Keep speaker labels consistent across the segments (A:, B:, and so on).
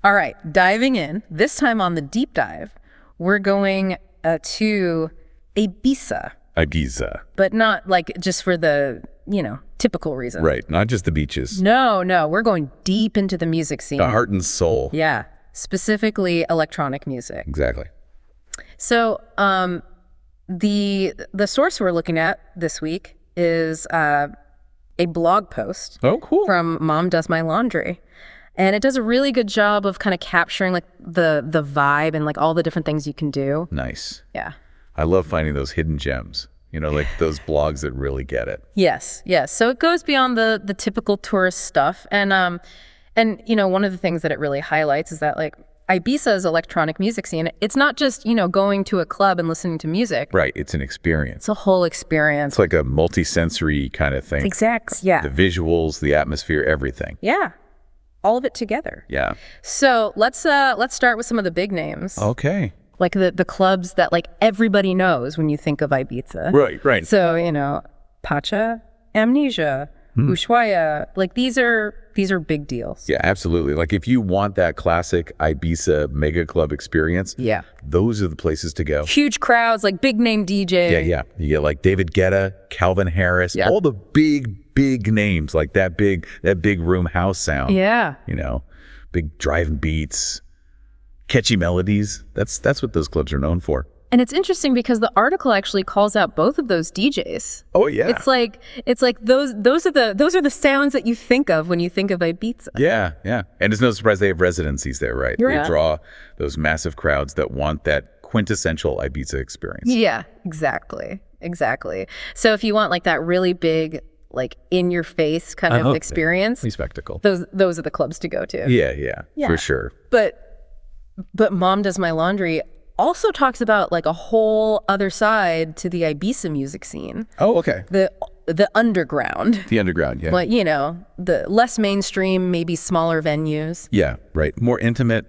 A: All right, diving in. This time on the deep dive, we're going to Ibiza.
B: Ibiza.
A: But not like just for the, typical reason.
B: Right, not just the beaches.
A: No, we're going deep into the music scene.
B: The heart and soul.
A: Yeah, specifically electronic music.
B: Exactly.
A: So the source we're looking at this week is a blog post.
B: Oh, cool.
A: From Mom Does My Laundry. And it does a really good job of kind of capturing like the vibe and like all the different things you can do.
B: Nice.
A: Yeah.
B: I love finding those hidden gems, like those blogs that really get it.
A: Yes. So it goes beyond the typical tourist stuff. And one of the things that it really highlights is that like Ibiza's electronic music scene, it's not just, going to a club and listening to music.
B: Right. It's an experience.
A: It's a whole experience.
B: It's like a multi-sensory kind of thing.
A: Exact. Yeah.
B: The visuals, the atmosphere, everything.
A: Yeah. All of it together.
B: Yeah.
A: So let's start with some of the big names.
B: Okay.
A: Like the clubs that like everybody knows when you think of Ibiza.
B: Right.
A: So, Pacha, Amnesia, Ushuaia, like these are big deals.
B: Yeah, absolutely. Like if you want that classic Ibiza mega club experience,
A: yeah,
B: those are the places to go.
A: Huge crowds, like big name DJ.
B: Yeah. You get like David Guetta, Calvin Harris, all the big names, like that big room house sound.
A: Yeah.
B: Big driving beats, catchy melodies. That's what those clubs are known for.
A: And it's interesting because the article actually calls out both of those DJs.
B: Oh yeah.
A: It's like those are the sounds that you think of when you think of Ibiza.
B: Yeah. And it's no surprise they have residencies there, right?
A: Yeah.
B: They draw those massive crowds that want that quintessential Ibiza experience.
A: Yeah, exactly. So if you want like that really big, like in your face kind of experience,
B: spectacle.
A: Those are the clubs to go to.
B: Yeah, for sure.
A: But Mom Does My Laundry also talks about like a whole other side to the Ibiza music scene.
B: Oh, okay.
A: The underground.
B: The underground, yeah.
A: Like, the less mainstream, maybe smaller venues.
B: Yeah, right. More intimate,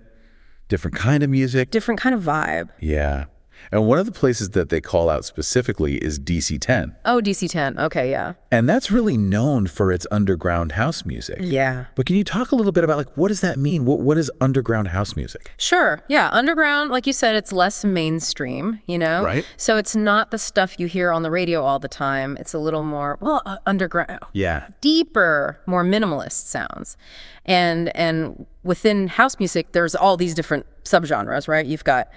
B: different kind of music.
A: Different kind of vibe.
B: Yeah. And one of the places that they call out specifically is DC-10.
A: Oh, DC-10. Okay, yeah.
B: And that's really known for its underground house music.
A: Yeah.
B: But can you talk a little bit about like what does that mean? What is underground house music?
A: Sure. Yeah. Underground, like you said, it's less mainstream,
B: Right.
A: So it's not the stuff you hear on the radio all the time. It's a little more, underground.
B: Yeah.
A: Deeper, more minimalist sounds. And within house music, there's all these different subgenres, right? You've got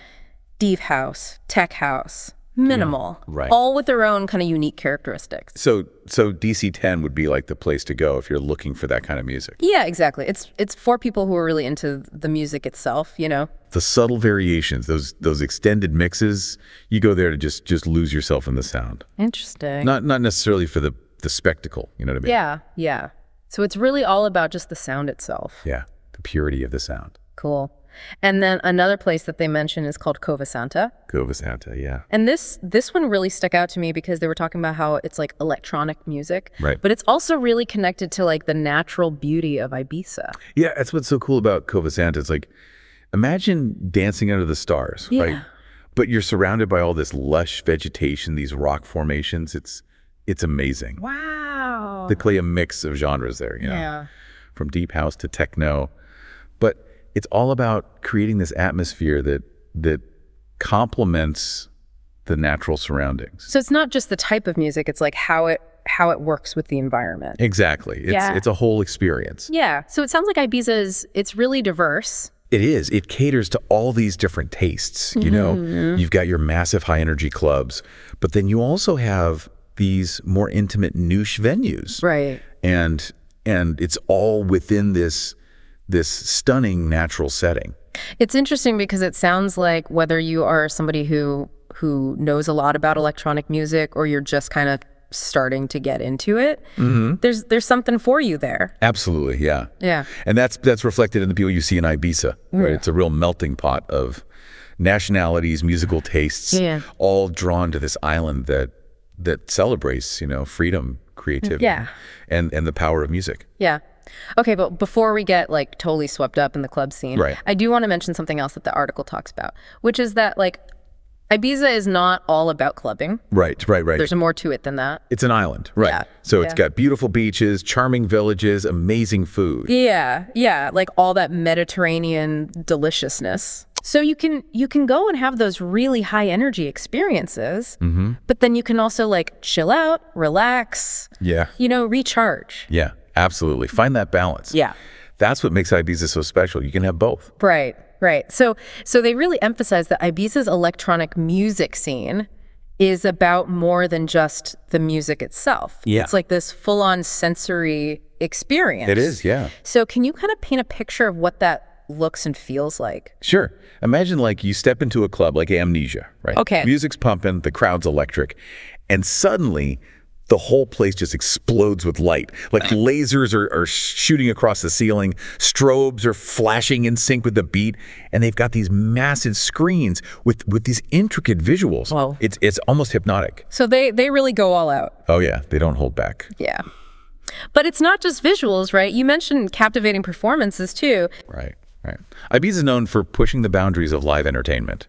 A: deep house, tech house, minimal,
B: right.
A: All with their own kind of unique characteristics.
B: So DC-10 would be like the place to go if you're looking for that kind of music.
A: Yeah, exactly. It's for people who are really into the music itself, The
B: subtle variations, those extended mixes, you go there to just lose yourself in the sound.
A: Interesting.
B: Not necessarily for the spectacle, you know what I mean?
A: Yeah. So it's really all about just the sound itself.
B: Yeah, the purity of the sound.
A: Cool. And then another place that they mention is called Cova Santa.
B: Cova Santa, yeah.
A: And this one really stuck out to me because they were talking about how it's like electronic music.
B: Right.
A: But it's also really connected to like the natural beauty of Ibiza.
B: Yeah, that's what's so cool about Cova Santa. It's like, imagine dancing under the stars, right? But you're surrounded by all this lush vegetation, these rock formations. It's amazing.
A: Wow.
B: They play a mix of genres there,
A: Yeah.
B: From deep house to techno. But it's all about creating this atmosphere that complements the natural surroundings.
A: So it's not just the type of music, it's like how it works with the environment.
B: Exactly. It's a whole experience.
A: Yeah. So it sounds like Ibiza it's really diverse.
B: It is. It caters to all these different tastes. You've got your massive high energy clubs, but then you also have these more intimate niche venues.
A: Right.
B: And it's all within this stunning natural setting.
A: It's interesting because it sounds like whether you are somebody who knows a lot about electronic music or you're just kind of starting to get into it, there's something for you there.
B: Absolutely, yeah.
A: Yeah.
B: And that's reflected in the people you see in Ibiza, right? It's a real melting pot of nationalities, musical tastes, all drawn to this island that celebrates, freedom, creativity, and the power of music.
A: Yeah. Okay, but before we get like totally swept up in the club scene,
B: right.
A: I do want to mention something else that the article talks about, which is that like Ibiza is not all about clubbing.
B: Right.
A: There's more to it than that.
B: It's an island, right?
A: Yeah.
B: So it's got beautiful beaches, charming villages, amazing food.
A: Yeah, like all that Mediterranean deliciousness. So you can go and have those really high energy experiences, but then you can also like chill out, relax, recharge.
B: Yeah, absolutely. Find that balance.
A: Yeah.
B: That's what makes Ibiza so special. You can have both.
A: Right. So they really emphasize that Ibiza's electronic music scene is about more than just the music itself.
B: Yeah.
A: It's like this full-on sensory experience.
B: It is, yeah.
A: So can you kind of paint a picture of what that looks and feels like?
B: Sure. Imagine like you step into a club like Amnesia, right?
A: Okay.
B: Music's pumping, the crowd's electric, and suddenly the whole place just explodes with light. Like lasers are shooting across the ceiling, strobes are flashing in sync with the beat, and they've got these massive screens with these intricate visuals.
A: Wow.
B: It's almost hypnotic.
A: So they really go all out.
B: Oh yeah, they don't hold back.
A: Yeah. But it's not just visuals, right? You mentioned captivating performances too.
B: Right. Ibiza is known for pushing the boundaries of live entertainment.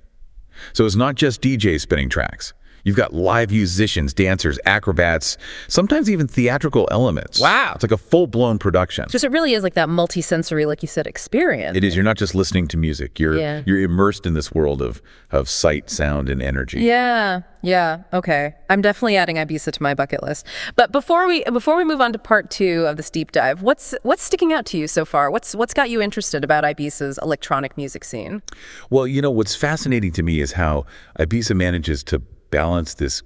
B: So it's not just DJs spinning tracks. You've got live musicians, dancers, acrobats, sometimes even theatrical elements.
A: Wow.
B: It's like a full-blown production.
A: Just it really is like that multi-sensory, like you said, experience.
B: It is. You're not just listening to music. You're immersed in this world of sight, sound, and energy.
A: Yeah. Okay. I'm definitely adding Ibiza to my bucket list. But before we move on to part 2 of this deep dive, what's sticking out to you so far? What's got you interested about Ibiza's electronic music scene?
B: Well, what's fascinating to me is how Ibiza manages to balance this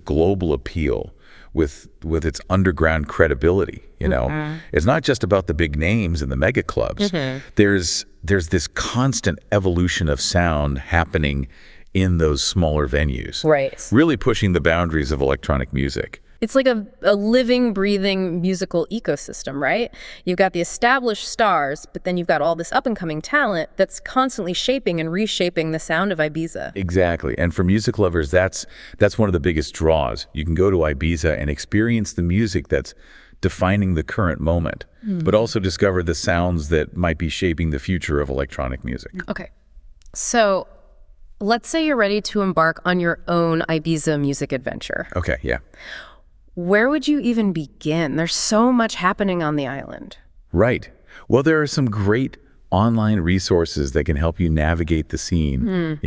B: global appeal with its underground credibility. It's not just about the big names and the mega clubs. There's this constant evolution of sound happening in those smaller venues,
A: right?
B: Really pushing the boundaries of electronic music.
A: It's like a living, breathing musical ecosystem, right? You've got the established stars, but then you've got all this up-and-coming talent that's constantly shaping and reshaping the sound of Ibiza.
B: Exactly. And for music lovers, that's one of the biggest draws. You can go to Ibiza and experience the music that's defining the current moment, but also discover the sounds that might be shaping the future of electronic music.
A: Okay. So let's say you're ready to embark on your own Ibiza music adventure.
B: Okay, yeah.
A: Where would you even begin? There's so much happening on the island.
B: Right. Well, there are some great online resources that can help you navigate the scene,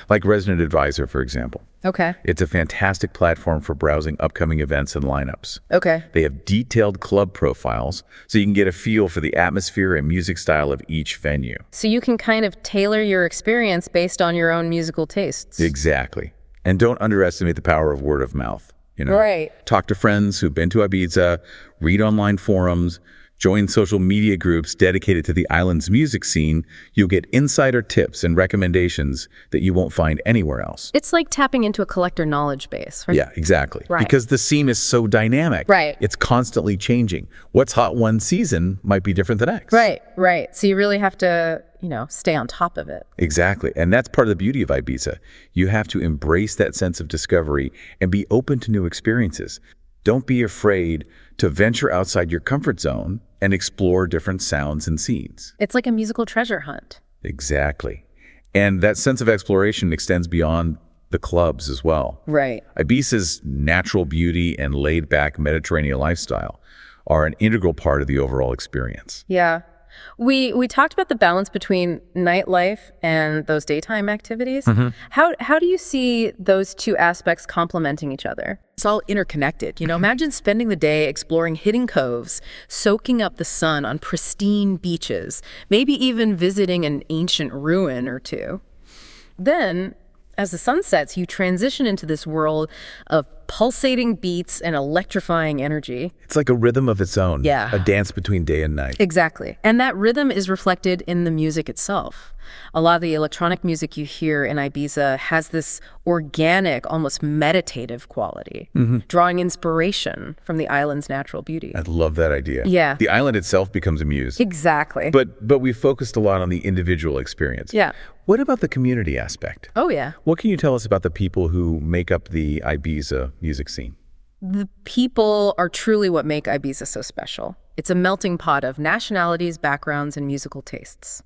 B: like Resident Advisor, for example.
A: Okay.
B: It's a fantastic platform for browsing upcoming events and lineups.
A: Okay.
B: They have detailed club profiles, so you can get a feel for the atmosphere and music style of each venue.
A: So you can kind of tailor your experience based on your own musical tastes.
B: Exactly. And don't underestimate the power of word of mouth.
A: Right.
B: Talk to friends who've been to Ibiza, read online forums, join social media groups dedicated to the island's music scene. You'll get insider tips and recommendations that you won't find anywhere else.
A: It's like tapping into a collector knowledge base, right?
B: Yeah, exactly.
A: Right.
B: Because the scene is so dynamic.
A: Right.
B: It's constantly changing. What's hot one season might be different the next.
A: Right. So you really have to, stay on top of it.
B: Exactly. And that's part of the beauty of Ibiza. You have to embrace that sense of discovery and be open to new experiences. Don't be afraid to venture outside your comfort zone and explore different sounds and scenes.
A: It's like a musical treasure hunt.
B: Exactly. And that sense of exploration extends beyond the clubs as well.
A: Right.
B: Ibiza's natural beauty and laid-back Mediterranean lifestyle are an integral part of the overall experience.
A: Yeah. We talked about the balance between nightlife and those daytime activities. How do you see those two aspects complementing each other? It's all interconnected. Imagine spending the day exploring hidden coves, soaking up the sun on pristine beaches, maybe even visiting an ancient ruin or two. Then, as the sun sets, you transition into this world of pulsating beats and electrifying energy.
B: It's like a rhythm of its own.
A: Yeah.
B: A dance between day and night.
A: Exactly. And that rhythm is reflected in the music itself. A lot of the electronic music you hear in Ibiza has this organic, almost meditative quality, drawing inspiration from the island's natural beauty.
B: I love that idea.
A: Yeah.
B: The island itself becomes a muse.
A: Exactly.
B: But we focused a lot on the individual experience.
A: Yeah.
B: What about the community aspect?
A: Oh, yeah.
B: What can you tell us about the people who make up the Ibiza music scene?
A: The people are truly what make Ibiza so special. It's a melting pot of nationalities, backgrounds, and musical tastes.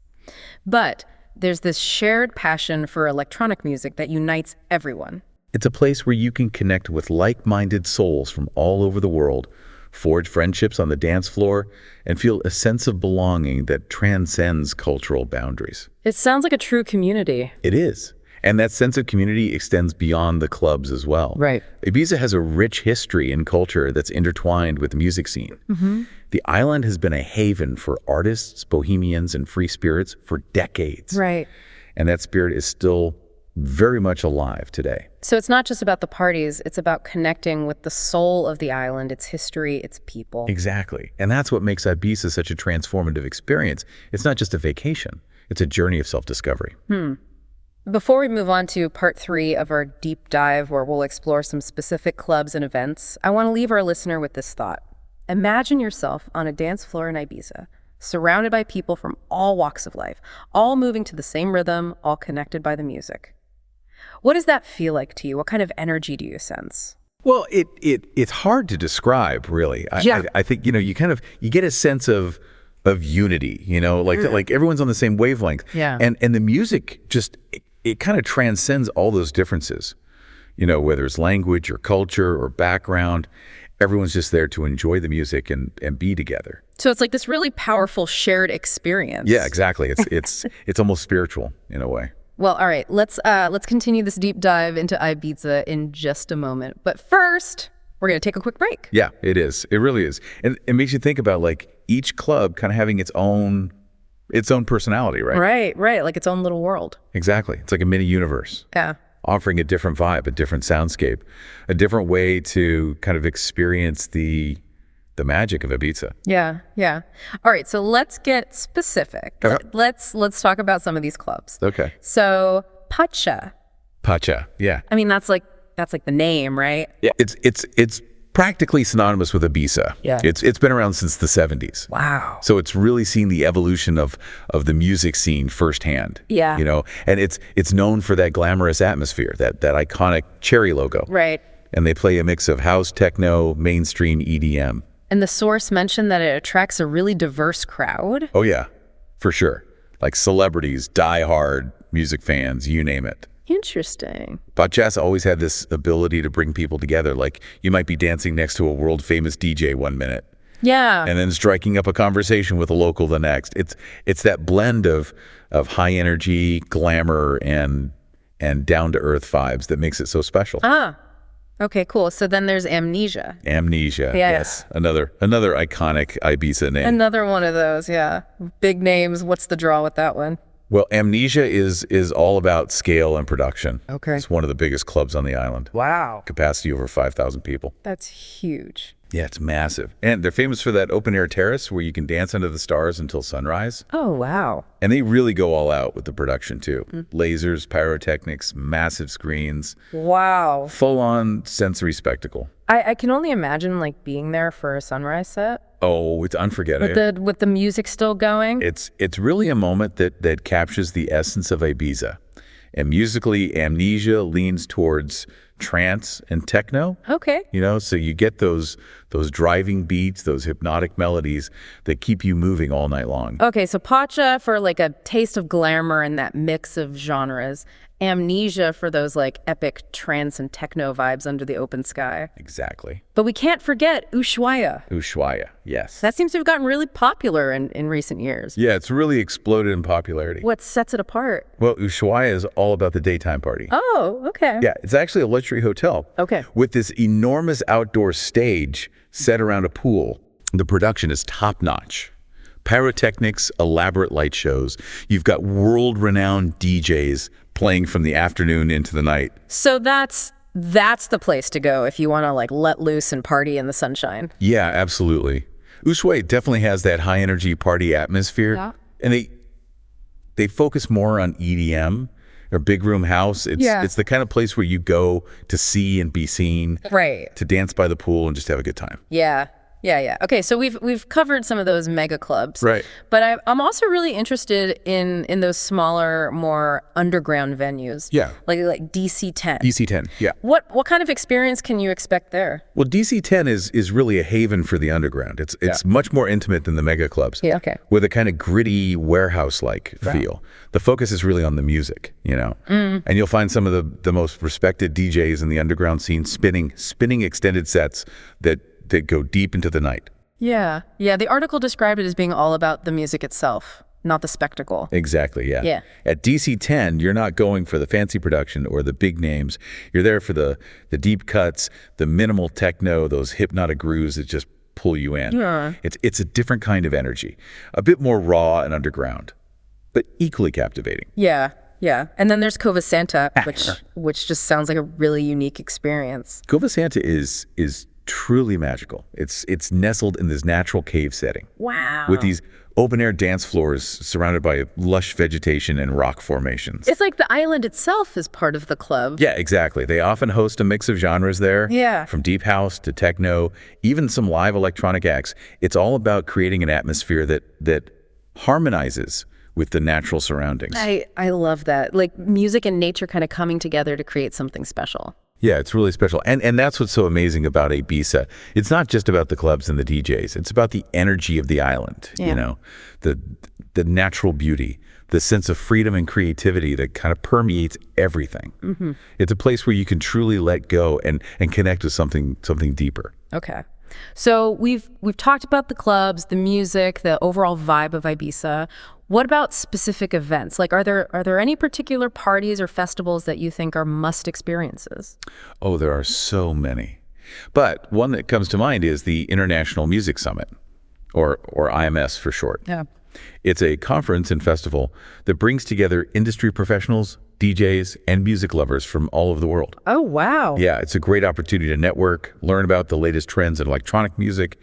A: But There's this shared passion for electronic music that unites everyone.
B: It's a place where you can connect with like-minded souls from all over the world, forge friendships on the dance floor, and feel a sense of belonging that transcends cultural boundaries.
A: It sounds like a true community.
B: It is. And that sense of community extends beyond the clubs as well.
A: Right.
B: Ibiza has a rich history and culture that's intertwined with the music scene. The island has been a haven for artists, bohemians, and free spirits for decades.
A: Right.
B: And that spirit is still very much alive today.
A: So it's not just about the parties, it's about connecting with the soul of the island, its history, its people.
B: Exactly. And that's what makes Ibiza such a transformative experience. It's not just a vacation. It's a journey of self-discovery.
A: Before we move on to part 3 of our deep dive, where we'll explore some specific clubs and events, I want to leave our listener with this thought. Imagine yourself on a dance floor in Ibiza, surrounded by people from all walks of life, all moving to the same rhythm, all connected by the music. What does that feel like to you? What kind of energy do you sense?
B: Well, it's hard to describe, really. I think, you get a sense of unity, like everyone's on the same wavelength.
A: Yeah.
B: And the music just, it kind of transcends all those differences, whether it's language or culture or background. Everyone's just there to enjoy the music and be together.
A: So it's like this really powerful shared experience.
B: Yeah, exactly. It's almost spiritual in a way.
A: Well, all right, let's continue this deep dive into Ibiza in just a moment. But first, we're going to take a quick break.
B: Yeah, it is. It really is. And it makes you think about like each club kind of having its own personality, right?
A: Right, like its own little world.
B: Exactly. It's like a mini universe.
A: Yeah.
B: Offering a different vibe, a different soundscape, a different way to kind of experience the magic of Ibiza.
A: Yeah. All right, so let's get specific.
B: Okay.
A: Let's talk about some of these clubs.
B: Okay.
A: So Pacha.
B: Pacha, yeah.
A: I mean, that's like the name, right?
B: Yeah, it's practically synonymous with Ibiza.
A: Yeah.
B: It's been around since the 70s.
A: Wow.
B: So it's really seen the evolution of the music scene firsthand.
A: Yeah.
B: And it's known for that glamorous atmosphere, that iconic cherry logo.
A: Right.
B: And they play a mix of house, techno, mainstream EDM.
A: And the source mentioned that it attracts a really diverse crowd.
B: Oh yeah, for sure. Like celebrities, die-hard music fans, you name it.
A: Interesting.
B: Pacha's always had this ability to bring people together. Like you might be dancing next to a world-famous DJ one minute.
A: Yeah.
B: And then striking up a conversation with a local the next. It's that blend of high energy, glamour, and down-to-earth vibes that makes it so special.
A: Okay, cool. So then there's Amnesia.
B: Amnesia,
A: Yeah.
B: yes. Another iconic Ibiza name.
A: Another one of those, yeah. Big names. What's the draw with that one?
B: Well, Amnesia is all about scale and production.
A: Okay.
B: It's one of the biggest clubs on the island.
A: Wow.
B: Capacity over 5,000 people.
A: That's huge.
B: Yeah, it's massive. And they're famous for that open-air terrace where you can dance under the stars until sunrise.
A: Oh, wow.
B: And they really go all out with the production, too. Lasers, pyrotechnics, massive screens.
A: Wow.
B: Full-on sensory spectacle.
A: I can only imagine, like, being there for a sunrise set.
B: Oh, it's unforgettable.
A: With the music still going.
B: It's really a moment that captures the essence of Ibiza. And musically, Amnesia leans towards trance and techno.
A: Okay.
B: So you get those driving beats, those hypnotic melodies that keep you moving all night long.
A: Okay, so Pacha for like a taste of glamour and that mix of genres. Amnesia for those like epic trance and techno vibes under the open sky.
B: Exactly.
A: But we can't forget Ushuaia.
B: Ushuaia, yes.
A: That seems to have gotten really popular in recent years.
B: Yeah, it's really exploded in popularity.
A: What sets it apart?
B: Well, Ushuaia is all about the daytime party.
A: Oh, okay.
B: Yeah, it's actually a luxury hotel.
A: Okay.
B: With this enormous outdoor stage set around a pool. The production is top-notch. Pyrotechnics, elaborate light shows. You've got world-renowned DJs playing from the afternoon into the night.
A: So that's the place to go if you want to like let loose and party in the sunshine.
B: Yeah, absolutely. Ushuaia definitely has that high-energy party atmosphere.
A: Yeah.
B: And they focus more on EDM or big room house. It's the kind of place where you go to see and be seen.
A: Right.
B: To dance by the pool and just have a good time.
A: Yeah. Yeah. Okay, so we've covered some of those mega clubs.
B: Right.
A: But I'm also really interested in those smaller, more underground venues.
B: Yeah.
A: Like DC-10.
B: DC-10, yeah.
A: What kind of experience can you expect there?
B: Well, DC-10 is really a haven for the underground. It's much more intimate than the mega clubs.
A: Yeah, okay.
B: With a kind of gritty warehouse-like feel. The focus is really on the music, you know. And you'll find some of the most respected DJs in the underground scene spinning extended sets that go deep into the night.
A: Yeah. The article described it as being all about the music itself, not the spectacle.
B: Exactly, yeah.
A: Yeah.
B: At DC-10, you're not going for the fancy production or the big names. You're there for the deep cuts, the minimal techno, those hypnotic grooves that just pull you in.
A: Yeah.
B: It's a different kind of energy, a bit more raw and underground, but equally captivating.
A: Yeah. And then there's Cova Santa, which just sounds like a really unique experience.
B: Cova Santa is truly magical. It's nestled in this natural cave setting.
A: Wow.
B: With these open-air dance floors surrounded by lush vegetation and rock formations.
A: It's like the island itself is part of the club.
B: Yeah, exactly. They often host a mix of genres there.
A: Yeah.
B: From deep house to techno, even some live electronic acts. It's all about creating an atmosphere that harmonizes with the natural surroundings.
A: I love that. Like music and nature kind of coming together to create something special.
B: Yeah, it's really special. And that's what's so amazing about Ibiza. It's not just about the clubs and the DJs. It's about the energy of the island, you know, the natural beauty, the sense of freedom and creativity that kind of permeates everything. It's a place where you can truly let go and connect with something deeper.
A: Okay. So we've talked about the clubs, the music, the overall vibe of Ibiza. What about specific events? Like, are there any particular parties or festivals that you think are must experiences?
B: Oh, there are so many. But one that comes to mind is the International Music Summit, or IMS for short.
A: Yeah.
B: It's a conference and festival that brings together industry professionals, DJs, and music lovers from all over the world.
A: Oh, wow.
B: Yeah, it's a great opportunity to network, learn about the latest trends in electronic music,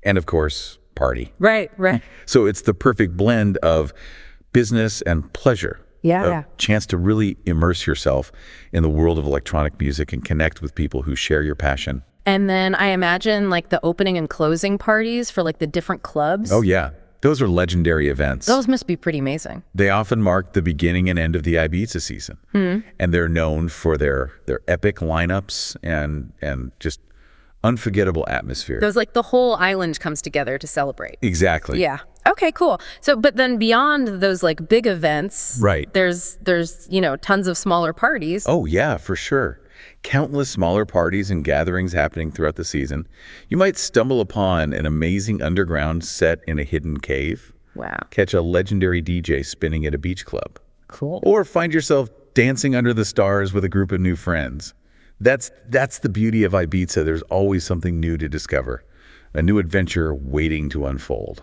B: and of course, party.
A: Right.
B: So it's the perfect blend of business and pleasure.
A: Yeah.
B: A chance to really immerse yourself in the world of electronic music and connect with people who share your passion.
A: And then I imagine like the opening and closing parties for like the different clubs.
B: Oh, yeah. Those are legendary events.
A: Those must be pretty amazing.
B: They often mark the beginning and end of the Ibiza season. And they're known for their epic lineups and just unforgettable atmosphere.
A: Those like the whole island comes together to celebrate.
B: Exactly.
A: Yeah. Okay, cool. So, but then beyond those like big events,
B: Right.
A: there's tons of smaller parties.
B: Oh, yeah, for sure. Countless smaller parties and gatherings happening throughout the season. You might stumble upon an amazing underground set in a hidden cave.
A: Wow.
B: Catch a legendary DJ spinning at a beach club.
A: Cool.
B: Or find yourself dancing under the stars with a group of new friends. That's the beauty of Ibiza. There's always something new to discover, a new adventure waiting to unfold.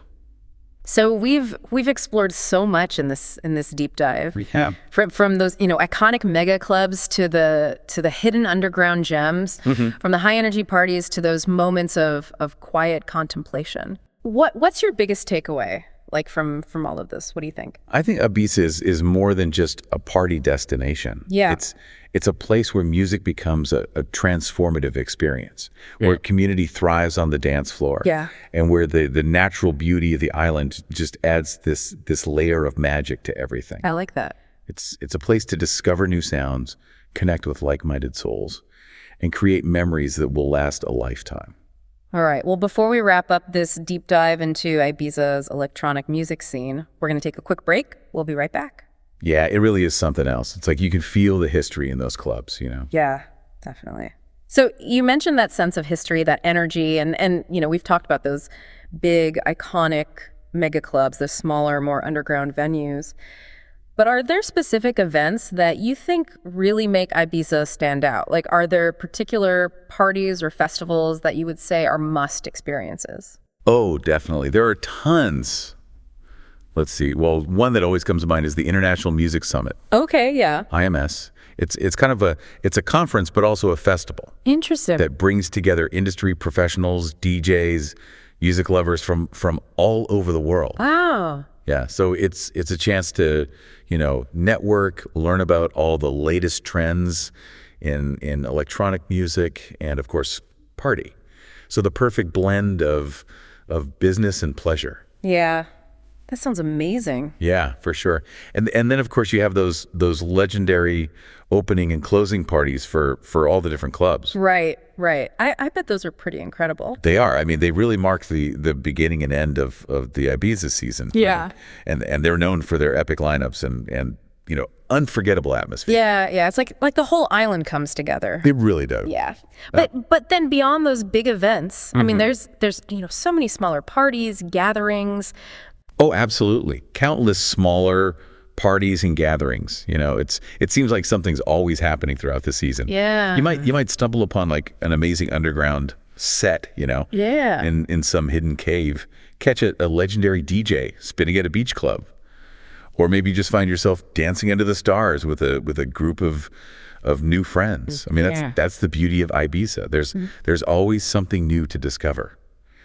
A: So we've explored so much in this deep dive.
B: Yeah.
A: From those iconic mega clubs to the hidden underground gems, from the high energy parties to those moments of quiet contemplation. What's your biggest takeaway like from all of this? What do you think?
B: I think Ibiza is more than just a party destination.
A: Yeah.
B: It's a place where music becomes a transformative experience, where community thrives on the dance floor, and where the natural beauty of the island just adds this layer of magic to everything.
A: I like that.
B: It's a place to discover new sounds, connect with like-minded souls, and create memories that will last a lifetime.
A: All right. Well, before we wrap up this deep dive into Ibiza's electronic music scene, we're going to take a quick break. We'll be right back.
B: Yeah, it really is something else. It's like you can feel the history in those clubs, you know?
A: Yeah, definitely. So you mentioned that sense of history, that energy, and we've talked about those big, iconic mega clubs, the smaller, more underground venues. But are there specific events that you think really make Ibiza stand out? Like, are there particular parties or festivals that you would say are must experiences?
B: Oh, definitely. There are tons. Let's see. Well, one that always comes to mind is the International Music Summit.
A: Okay, yeah.
B: IMS. It's kind of it's a conference, but also a festival.
A: Interesting.
B: That brings together industry professionals, DJs, music lovers from all over the world.
A: Wow.
B: Yeah, so it's a chance to, network, learn about all the latest trends in electronic music, and of course, party. So the perfect blend of business and pleasure.
A: Yeah. That sounds amazing.
B: Yeah, for sure. And then of course you have those legendary opening and closing parties for all the different clubs.
A: Right, right. I bet those are pretty incredible.
B: They are. I mean, they really mark the beginning and end of the Ibiza season.
A: Yeah.
B: And they're known for their epic lineups and unforgettable atmosphere.
A: Yeah. It's like the whole island comes together.
B: It really does.
A: Yeah. But then beyond those big events, I mean, there's so many smaller parties, gatherings.
B: Oh, absolutely. Countless smaller parties and gatherings. It seems like something's always happening throughout the season.
A: Yeah.
B: You might stumble upon like an amazing underground set,
A: Yeah.
B: in some hidden cave. Catch a legendary DJ spinning at a beach club. Or maybe you just find yourself dancing under the stars with a group of new friends. I mean, that's the beauty of Ibiza. There's always something new to discover.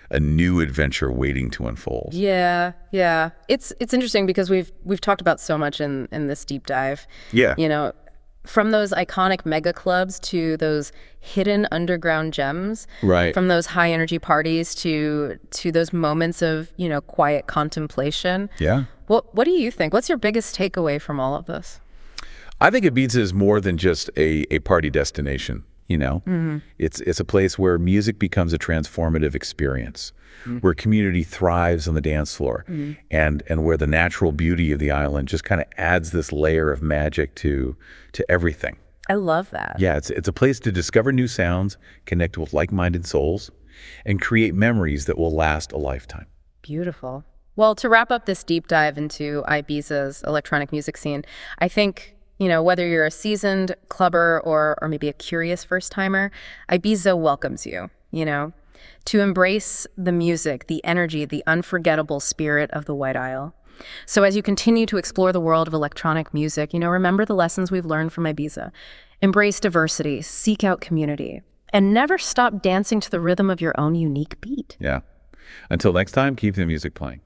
B: A new adventure waiting to unfold.
A: Yeah. It's interesting because we've talked about so much in this deep dive.
B: Yeah.
A: From those iconic mega clubs to those hidden underground gems.
B: Right.
A: From those high energy parties to those moments of, quiet contemplation.
B: Yeah.
A: What do you think? What's your biggest takeaway from all of this?
B: I think Ibiza is more than just a party destination. It's a place where music becomes a transformative experience, where community thrives on the dance floor, and where the natural beauty of the island just kind of adds this layer of magic to everything.
A: I love that.
B: Yeah, it's a place to discover new sounds, connect with like-minded souls, and create memories that will last a lifetime.
A: Beautiful. Well, to wrap up this deep dive into Ibiza's electronic music scene, I think whether you're a seasoned clubber or maybe a curious first-timer, Ibiza welcomes you, to embrace the music, the energy, the unforgettable spirit of the White Isle. So as you continue to explore the world of electronic music, remember the lessons we've learned from Ibiza. Embrace diversity, seek out community, and never stop dancing to the rhythm of your own unique beat.
B: Yeah. Until next time, keep the music playing.